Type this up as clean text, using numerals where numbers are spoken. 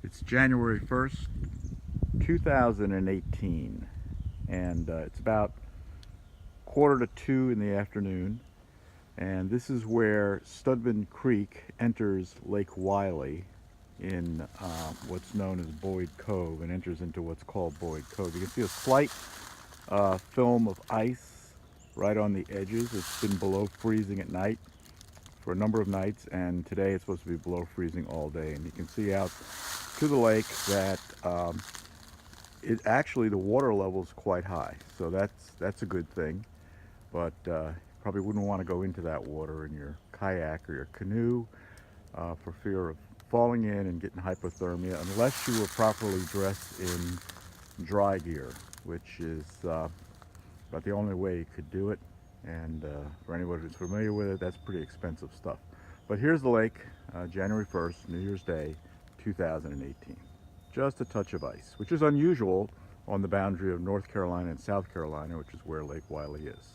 It's January 1st, 2018, and it's about 1:45 in the afternoon, and this is where Studman Creek enters Lake Wylie in what's known as Boyd Cove and enters into what's called Boyd Cove. You can see a slight film of ice right on the edges. It's been below freezing at night for a number of nights, and today it's supposed to be below freezing all day. And you can see out to the lake that it actually, the water level is quite high, so that's a good thing. But probably wouldn't want to go into that water in your kayak or your canoe for fear of falling in and getting hypothermia, unless you were properly dressed in dry gear, which is about the only way you could do it. And for anyone who's familiar with it, that's pretty expensive stuff. But here's the lake, January 1st, New Year's Day, 2018. Just a touch of ice, which is unusual on the boundary of North Carolina and South Carolina, which is where Lake Wylie is.